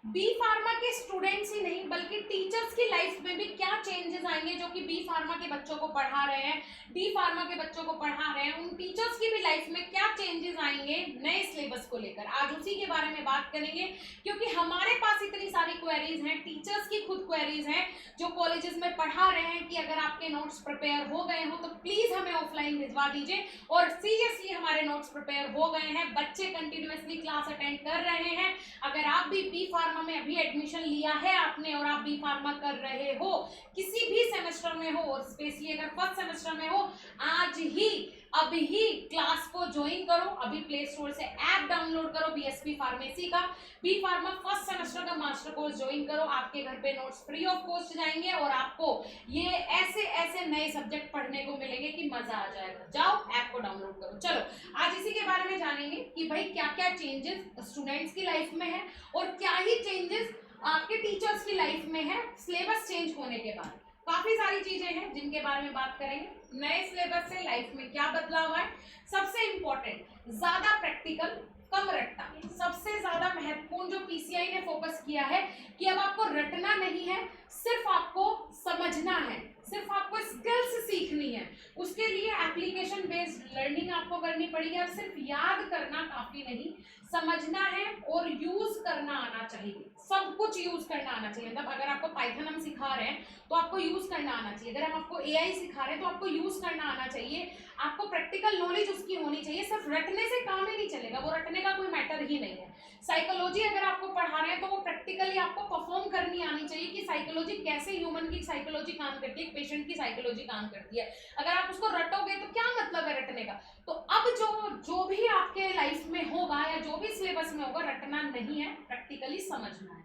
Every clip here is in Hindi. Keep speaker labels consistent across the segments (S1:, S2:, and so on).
S1: बी फार्मा के स्टूडेंट्स ही नहीं बल्कि टीचर्स की लाइफ में भी क्या चेंजेस आएंगे जो कि बी फार्मा के बच्चों को पढ़ा रहे हैं, डी फार्मा के बच्चों को पढ़ा रहे हैं, उन टीचर्स की भी लाइफ में क्या चेंजेस आएंगे नए सिलेबस को लेकर, आज उसी के बारे में बात करेंगे। क्योंकि हमारे पास इतनी सारी क्वेरीज हैं, टीचर्स की खुद क्वेरीज हैं जो कॉलेजेस में पढ़ा रहे हैं कि अगर आपके नोट्स प्रिपेयर हो गए हो तो प्लीज हमें ऑफलाइन भिजवा दीजिए। और सीरियसली हमारे नोट्स प्रिपेयर हो गए हैं, बच्चे कंटिन्यूअसली क्लास अटेंड कर रहे हैं। अगर आप भी बी फार्मा में अभी एडमिशन लिया है आपने और आप बी फार्मा कर रहे हो, किसी भी सेमेस्टर में हो और स्पेशली अगर फर्स्ट सेमेस्टर में हो, आज ही अभी ही क्लास को ज्वाइन करो। अभी प्ले स्टोर से ऐप डाउनलोड करो बीएसपी फार्मेसी का, बी फार्मा फर्स्ट सेमेस्टर का मास्टर कोर्स ज्वाइन करो। आपके घर पे नोट्स फ्री ऑफ कॉस्ट जाएंगे और आपको ये ऐसे ऐसे नए सब्जेक्ट पढ़ने को मिलेंगे कि मजा आ जाएगा। जाओ ऐप को डाउनलोड करो। चलो आज इसी के बारे में जानेंगे कि भाई क्या क्या चेंजेस स्टूडेंट्स की लाइफ में है और क्या ही चेंजेस आपके टीचर्स की लाइफ में है सिलेबस चेंज होने के बाद। काफी सारी चीजें हैं जिनके बारे में बात करेंगे। नए सिलेबस से लाइफ में क्या बदलाव है, सबसे इंपॉर्टेंट ज्यादा प्रैक्टिकल कम रटना। सबसे ज्यादा महत्वपूर्ण जो पीसीआई ने फोकस किया है कि अब आपको रटना नहीं है, सिर्फ आपको समझना है, सिर्फ आपको स्किल्स सीखनी है। उसके लिए एप्लीकेशन बेस्ड लर्निंग आपको करनी पड़ेगी। अब सिर्फ याद करना काफी नहीं, समझना है और यूज करना आना चाहिए। सब कुछ यूज करना आना चाहिए। मतलब अगर आपको पाइथन हम सिखा रहे हैं तो आपको यूज करना आना चाहिए। अगर हम आपको एआई सिखा रहे हैं तो आपको यूज करना आना चाहिए। आपको प्रैक्टिकल नॉलेज उसकी होनी चाहिए। सिर्फ रटने से काम ही नहीं चलेगा, वो रटने का कोई मैटर ही नहीं है। साइकोलॉजी अगर आपको पढ़ा रहे हैं तो वो प्रैक्टिकली आपको परफॉर्म करनी आनी चाहिए कि साइकोलॉजी कैसे, ह्यूमन की साइकोलॉजी काम करती है, पेशेंट की साइकोलॉजी काम करती है। अगर आप उसको रटोगे तो क्या मतलब है रटने का। तो अब जो भी आपके लाइफ में होगा या जो भी सिलेबस में होगा, रटना नहीं है, प्रैक्टिकली समझना है।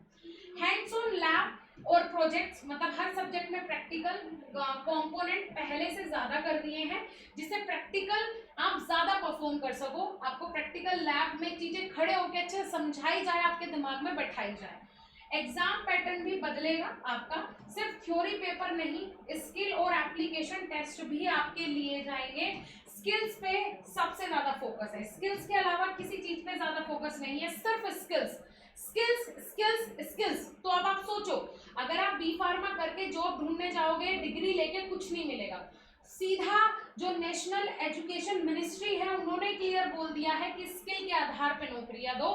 S1: हैंड्स ऑन लैब और प्रोजेक्ट्स, मतलब हर सब्जेक्ट में प्रैक्टिकल कंपोनेंट पहले से ज्यादा कर दिए हैं जिससे प्रैक्टिकल आप ज्यादा परफॉर्म कर सको। आपको प्रैक्टिकल लैब में चीजें खड़े होकर अच्छे समझाई जाए, आपके दिमाग में बैठाई जाए। एग्जाम पैटर्न भी बदलेगा आपका, सिर्फ थ्योरी पेपर नहीं, स्किल और एप्लीकेशन टेस्ट भी आपके लिए जाएंगे। स्किल्स पे सबसे ज्यादा फोकस है, स्किल्स के अलावा किसी चीज पे ज्यादा फोकस नहीं है, सिर्फ स्किल्स स्किल्स स्किल्स स्किल्स। तो अब आप सोचो, अगर आप बी फार्मा करके जॉब ढूंढने जाओगे, डिग्री लेके कुछ नहीं मिलेगा। सीधा जो नेशनल एजुकेशन मिनिस्ट्री है उन्होंने क्लियर बोल दिया है कि स्किल के आधार पे नौकरियां दो,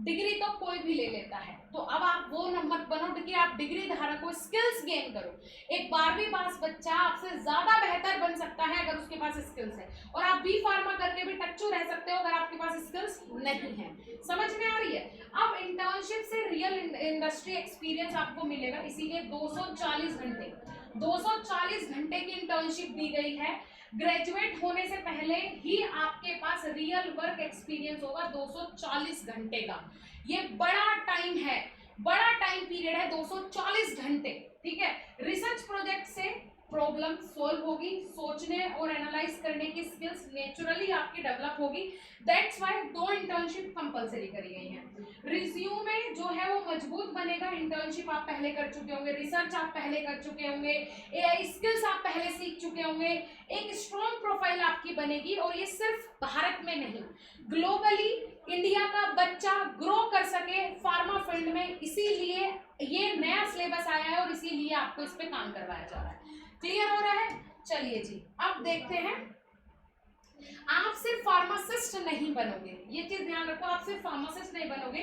S1: डिग्री तो कोई भी ले लेता है। तो अब आप वो मत बनो कि आप डिग्री धारक हो, स्किल्स गेन करो। एक 12वीं पास बच्चा आपसे ज्यादा बेहतर बन सकता है अगर उसके पास स्किल्स है, और आप बी फार्मा करके भी टच्चू रह सकते हो अगर आपके पास स्किल्स नहीं है। समझ में आ रही है। अब इंटर्नशिप से रियल इंडस्ट्री एक्सपीरियंस आपको मिलेगा, इसीलिए 240 घंटे की इंटर्नशिप दी गई है। ग्रेजुएट होने से पहले ही आपके पास रियल वर्क एक्सपीरियंस होगा 240 घंटे का। ये बड़ा टाइम है, बड़ा टाइम पीरियड है 240 घंटे। ठीक है, रिसर्च प्रोजेक्ट से प्रॉब्लम सॉल्व होगी, सोचने और एनालाइज करने की स्किल्स नेचुरली आपकी डेवलप होगी। दैट्स व्हाई 2 इंटर्नशिप कंपलसरी करी गई हैं। रिज्यूमे जो है वो मजबूत बनेगा। इंटर्नशिप आप पहले कर चुके होंगे, रिसर्च आप पहले कर चुके होंगे, एआई स्किल्स आप पहले सीख चुके होंगे, एक स्ट्रॉन्ग प्रोफाइल आपकी बनेगी। और ये सिर्फ भारत में नहीं, ग्लोबली इंडिया का बच्चा ग्रो कर सके फार्मा फील्ड में, इसीलिए ये नया सिलेबस आया है और इसीलिए आपको इस पे काम करवाया जा रहा है। क्लियर हो रहा है। चलिए जी, अब देखते हैं। आप सिर्फ फार्मासिस्ट नहीं बनोगे, ये चीज ध्यान रखो, आप सिर्फ फार्मासिस्ट नहीं बनोगे,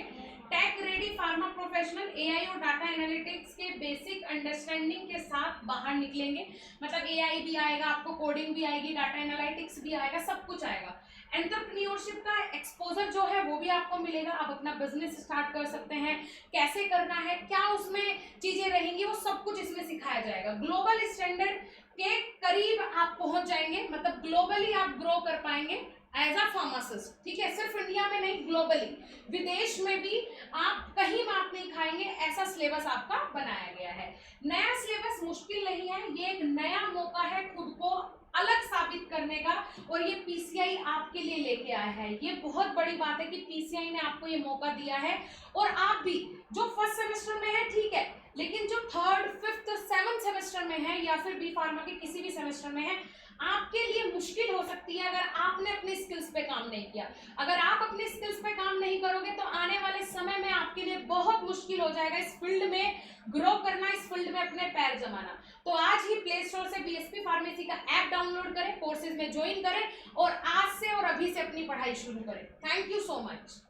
S1: tech ready pharma professional AI और डाटा एनालिटिक्स के बेसिक अंडरस्टैंडिंग के साथ बाहर निकलेंगे। मतलब एआई भी आएगा, आपको कोडिंग भी आएगी, डाटा एनालिटिक्स भी आएगा, सब कुछ आएगा। एंटरप्रेन्योरशिप का एक्सपोजर जो है वो भी आपको मिलेगा। आप अपना बिजनेस स्टार्ट कर सकते हैं, कैसे करना है, क्या उसमें चीजें रहेंगी, वो सब कुछ इसमें सिखाया जाएगा। ग्लोबल स्टैंडर्ड के करीब आप पहुंच जाएंगे, मतलब ग्लोबली आप ग्रो कर पाएंगे एज अ फार्मासिस्ट। ठीक है, सिर्फ इंडिया में नहीं, ग्लोबली, विदेश में भी आप कहीं मात नहीं खाएंगे, ऐसा सिलेबस आपका बनाया गया है। नया सिलेबस मुश्किल नहीं है, ये एक नया मौका है खुद को अलग साबित करने का, और ये पीसीआई आपके लिए लेके आया है। ये बहुत बड़ी बात है कि पीसीआई ने आपको ये मौका दिया है। और आप भी जो फर्स्ट सेमेस्टर में है, ठीक है, लेकिन जो 3rd, 5th, 7th सेमेस्टर में है या फिर बी फार्मा के किसी भी सेमेस्टर में है, आपके लिए मुश्किल हो सकती है अगर आपने अपनी स्किल्स पे काम नहीं किया। अगर आप अपनी स्किल्स पे काम नहीं करोगे तो आने वाले समय में आपके लिए बहुत मुश्किल मुश्किल हो जाएगा इस फील्ड में ग्रो करना, इस फील्ड में अपने पैर जमाना। तो आज ही प्ले स्टोर से बीएसपी फार्मेसी का ऐप डाउनलोड करें, कोर्सेज में ज्वाइन करें और आज से और अभी से अपनी पढ़ाई शुरू करें। Thank you so much.